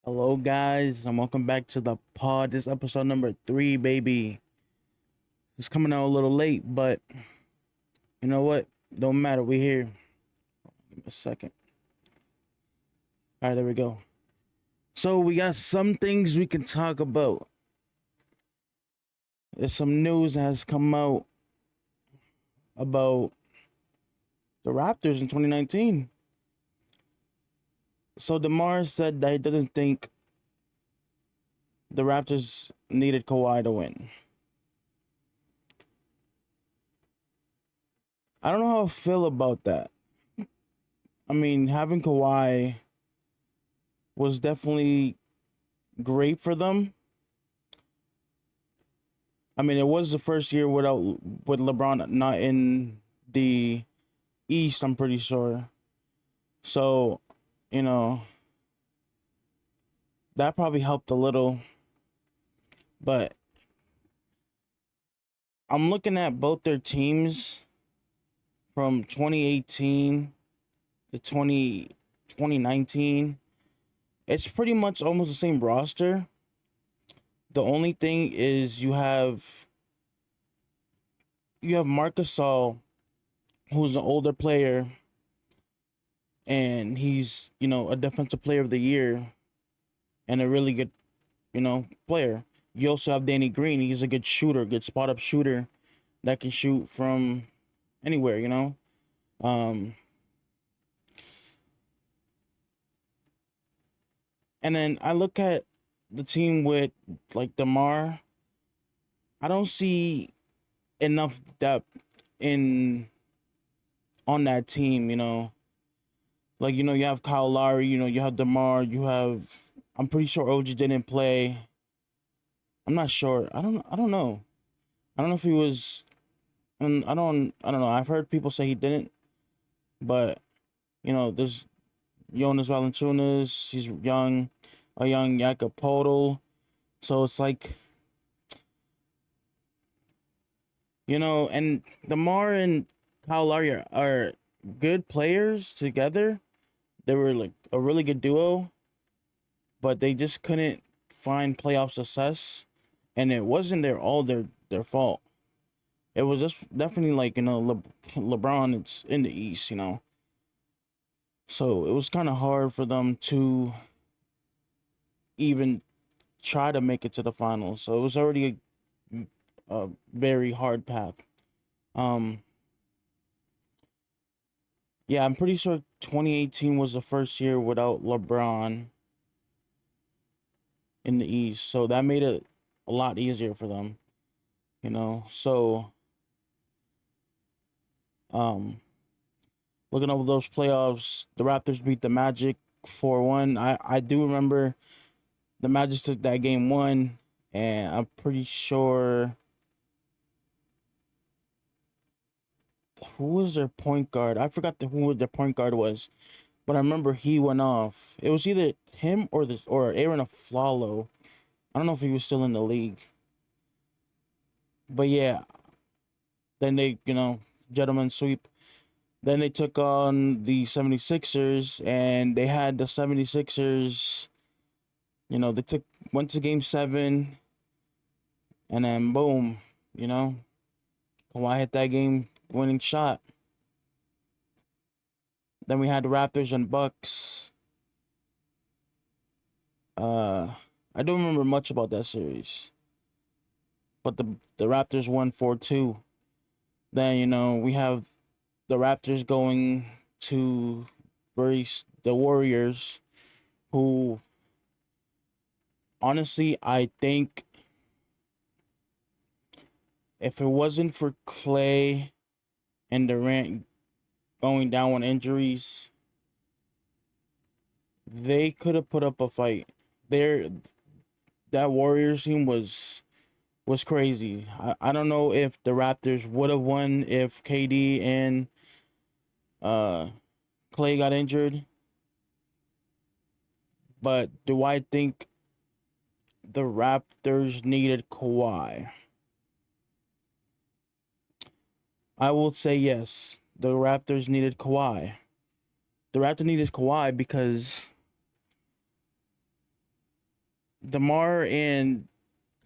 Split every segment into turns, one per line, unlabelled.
Hello, guys, and welcome back to the pod. This episode number 3, baby. It's coming out a little late, but you know what? Don't matter. We're here. Give me a second. All right, there we go. So we got some things we can talk about. There's some news that has come out about the Raptors in 2019. So DeMar said that he doesn't think the Raptors needed Kawhi to win. I don't know how I feel about that. I mean, having Kawhi was definitely great for them. I mean, it was the first year with LeBron not in the East. I'm pretty sure. So, you know, that probably helped a little. But I'm looking at both their teams from 2018 to 2019. It's pretty much almost the same roster. The only thing is you have Marcus Gasol, who's an older player, and he's a defensive player of the year and a really good player. You also have Danny Green. He's a good shooter, good spot up shooter that can shoot from anywhere. Um, and then I look at the team with like DeMar. I don't see enough depth in on that team. Like you have Kyle Lowry. You have DeMar. You have. I'm pretty sure OG didn't play. I'm not sure. I don't know. I don't know if he was. I don't know. I've heard people say he didn't, but there's Jonas Valanciunas. He's young, a young Jakob. So it's like and DeMar and Kyle Lowry are good players together. They were like a really good duo, but they just couldn't find playoff success, and it wasn't their fault. It was just definitely like LeBron. It's in the East. So it was kind of hard for them to even try to make it to the finals. So it was already a very hard path. Um, yeah, I'm pretty sure 2018 was the first year without LeBron in the East, so that made it a lot easier for them. So um, looking over those playoffs, the Raptors beat the Magic 4-1. I do remember the Magic took that game one, and I'm pretty sure who was their point guard. I forgot who their point guard was, but I remember he went off. It was either him or Aaron Aflalo. I don't know if he was still in the league, but yeah. Then they, gentlemen sweep. Then they took on the 76ers, and they had the 76ers. They went to game 7, and then boom, you know, Kawhi hit that game winning shot. Then we had the Raptors and Bucks. Uh, I don't remember much about that series, but the Raptors won 4-2. Then we have the Raptors going to the Warriors, who honestly I think if it wasn't for Clay and Durant going down with injuries, they could have put up a fight. There, that Warriors team was crazy. I don't know if the Raptors would have won if KD and uh Clay got injured, but do I think the Raptors needed Kawhi? I will say yes. The Raptors needed Kawhi. The Raptors needed Kawhi because DeMar and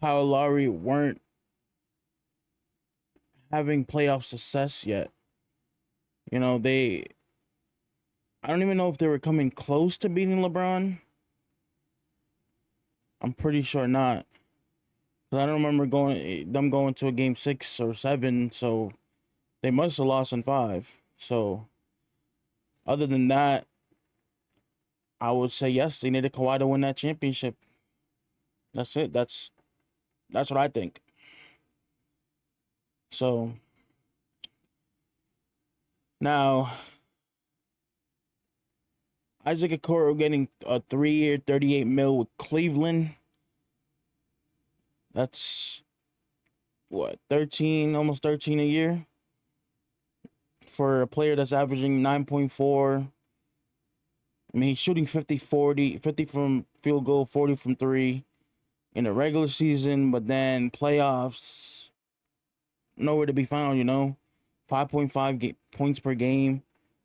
Kyle Lowry weren't having playoff success yet. You know, I don't even know if they were coming close to beating LeBron. I'm pretty sure not. 'Cause I don't remember them going to a game 6 or 7, so they must have lost in 5. So other than that, I would say yes, they needed Kawhi to win that championship. That's it. That's what I think. So now Isaac Okoro getting a 3-year, 38 mil with Cleveland. That's what, 13, almost 13 a year for a player that's averaging 9.4. I mean, he's shooting 50 from field goal, 40 from three in the regular season, but then playoffs, nowhere to be found, 5.5 points per game,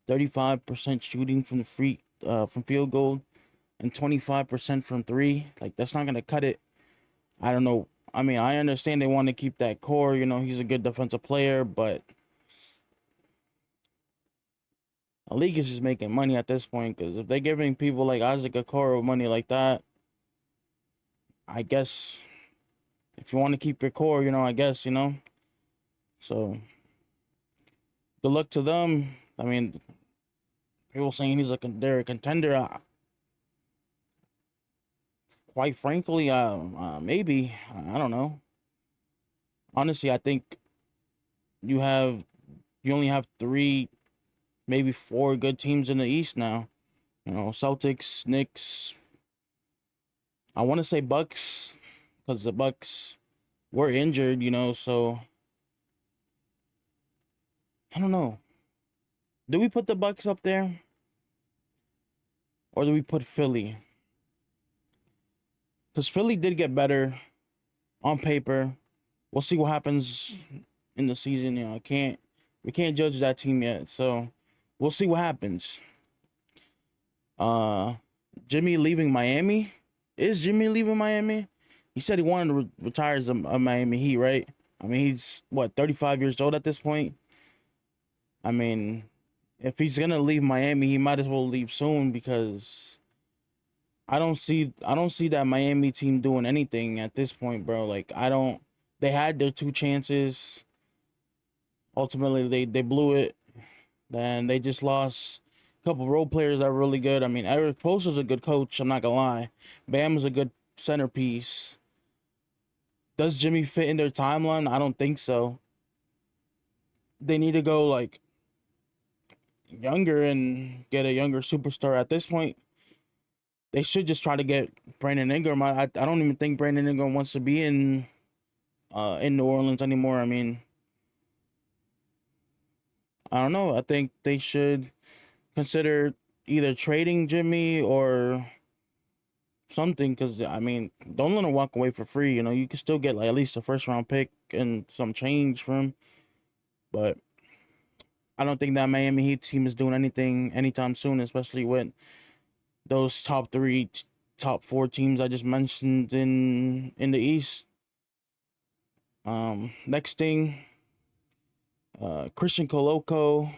35% shooting from from field goal, and 25% from three. Like, that's not going to cut it. I don't know. I mean, I understand they want to keep that core, he's a good defensive player, but the league is just making money at this point, because if they're giving people like Isaac Okoro money like that, I guess if you want to keep your core, I guess. So good luck to them. I mean, people saying they're a contender. Quite frankly, maybe, I don't know. Honestly, I think you have you only have three, maybe four good teams in the East now. Celtics, Knicks. I want to say Bucks, because the Bucks were injured. So I don't know. Do we put the Bucks up there, or do we put Philly? Because Philly did get better on paper. We'll see what happens in the season. We can't judge that team yet. So we'll see what happens. Uh, Jimmy leaving Miami. Is Jimmy leaving Miami? He said he wanted to retire as a Miami Heat, right? I mean, he's what, 35 years old at this point. I mean, if he's gonna leave Miami, he might as well leave soon, because I don't see that Miami team doing anything at this point, bro. Like, I don't. They had their two chances. Ultimately, they blew it. Then they just lost a couple role players that were really good. I mean, Eric Spoelstra's a good coach. I'm not gonna lie. Bam is a good centerpiece. Does Jimmy fit in their timeline? I don't think so. They need to go like younger and get a younger superstar at this point. They should just try to get Brandon Ingram. I don't even think Brandon Ingram wants to be in New Orleans anymore. I mean, I don't know. I think they should consider either trading Jimmy or something, because I mean, don't let him walk away for free. You can still get like at least a first round pick and some change from him. But I don't think that Miami Heat team is doing anything anytime soon, especially with those top three, top four teams I just mentioned in the East. Next thing, Christian Coloco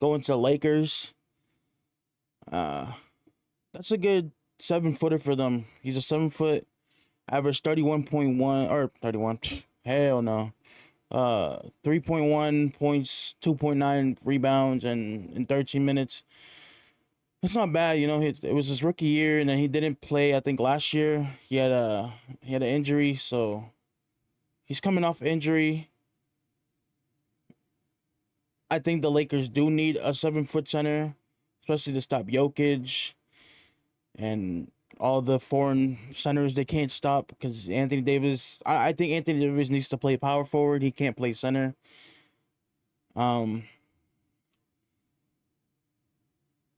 going to the Lakers. Uh, that's a good 7 footer for them. He's a 7 foot, average 31.1 or 31. Hell no. 3.1 points, 2.9 rebounds, and in 13 minutes. It's not bad. It was his rookie year, and then he didn't play. I think last year he had an injury, so he's coming off injury. I think the Lakers do need a 7 foot center, especially to stop Jokic and all the foreign centers they can't stop, because Anthony Davis. I think Anthony Davis needs to play power forward. He can't play center. Um,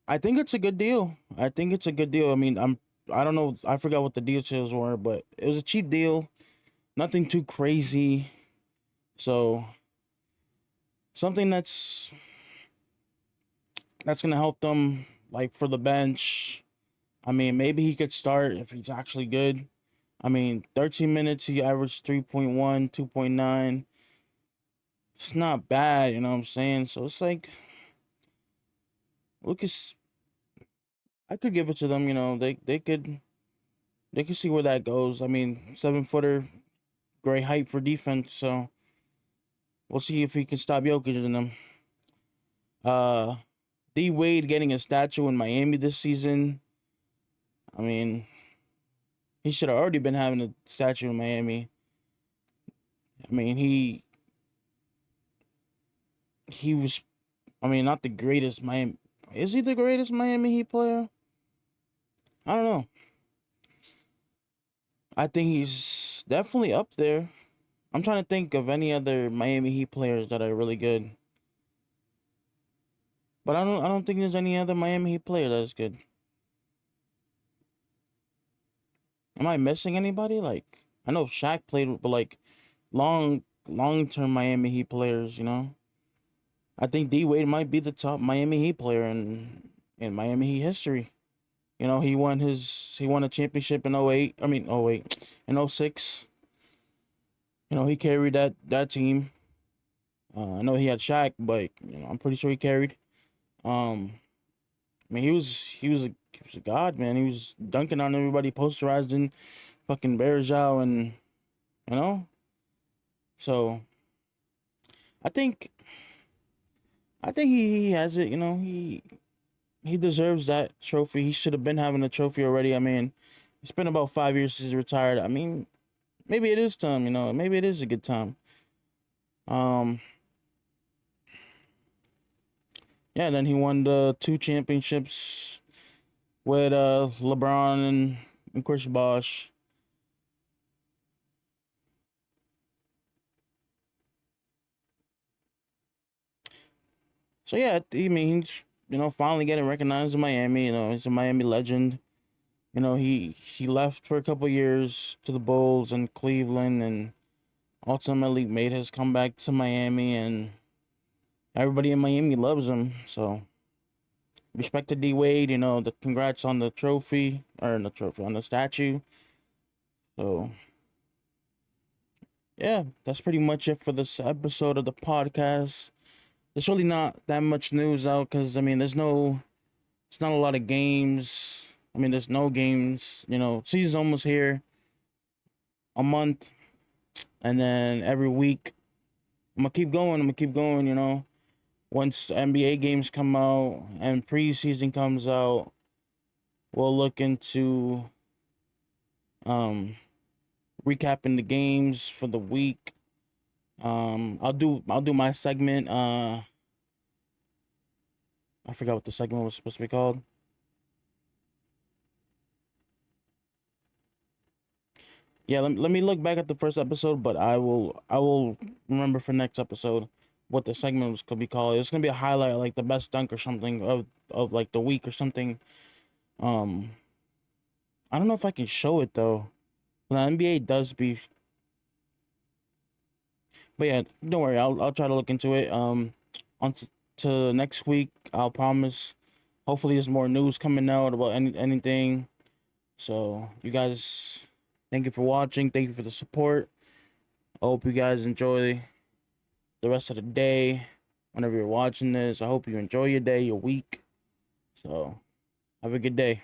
I think it's a good deal. I think it's a good deal. I mean, I don't know. I forgot what the deal terms were, but it was a cheap deal. Nothing too crazy. So something that's gonna help them, like, for the bench. I mean, maybe he could start if he's actually good. I mean, 13 minutes, he averaged 3.1, 2.9. It's not bad, you know what I'm saying? So it's like, Lucas, I could give it to them, you know. They could see where that goes. I mean, 7 footer, great height for defense, so we'll see if he can stop Jokic in them. Uh D Wade getting a statue in Miami this season. I mean, he should have already been having a statue in Miami. I mean, he was. I mean, not the greatest Miami. Is he the greatest Miami Heat player? I don't know. I think he's definitely up there. I'm trying to think of any other Miami Heat players that are really good, but I don't think there's any other Miami Heat player that is good. Am I missing anybody? Like, I know Shaq played, but like long term Miami Heat players. You know, I think D Wade might be the top Miami Heat player in Miami Heat history. You know, he won a championship in '08. I mean '08, in '06. You know, he carried that team. I know he had Shaq, but you know, I'm pretty sure he carried. Um, I mean, he was a god, man. He was dunking on everybody, posterizing fucking Bearjao, and you know. So I think I think he has it. You know, he deserves that trophy. He should have been having a trophy already. I mean, it's been about 5 years since he retired. I mean, maybe it is time. You know, maybe it is a good time. Um, yeah. Then he won the two championships with LeBron and Chris Bosh. So yeah, I mean, he's finally getting recognized in Miami. You know, he's a Miami legend. You know, he left for a couple years to the Bulls and Cleveland, and ultimately made his comeback to Miami, and everybody in Miami loves him. So respect to D Wade. You know, the congrats on the trophy or the trophy on the statue. So yeah, that's pretty much it for this episode of the podcast. There's really not that much news out because I mean, it's not a lot of games. I mean, there's no games. You know, season's almost here. A month, and then every week I'm gonna keep going. I'm gonna keep going. You know, once NBA games come out and preseason comes out, we'll look into um recapping the games for the week. I'll do my segment. I forgot what the segment was supposed to be called. Yeah, let me look back at the first episode, but I will remember for next episode what the segment was could be called. It's gonna be a highlight, like the best dunk or something of like the week or something. Um, I don't know if I can show it though. The NBA does be, but yeah, don't worry. I'll try to look into it. On to next week, I'll promise. Hopefully, there's more news coming out about anything. So you guys, thank you for watching. Thank you for the support. I hope you guys enjoy the rest of the day. Whenever you're watching this, I hope you enjoy your day, your week. So have a good day.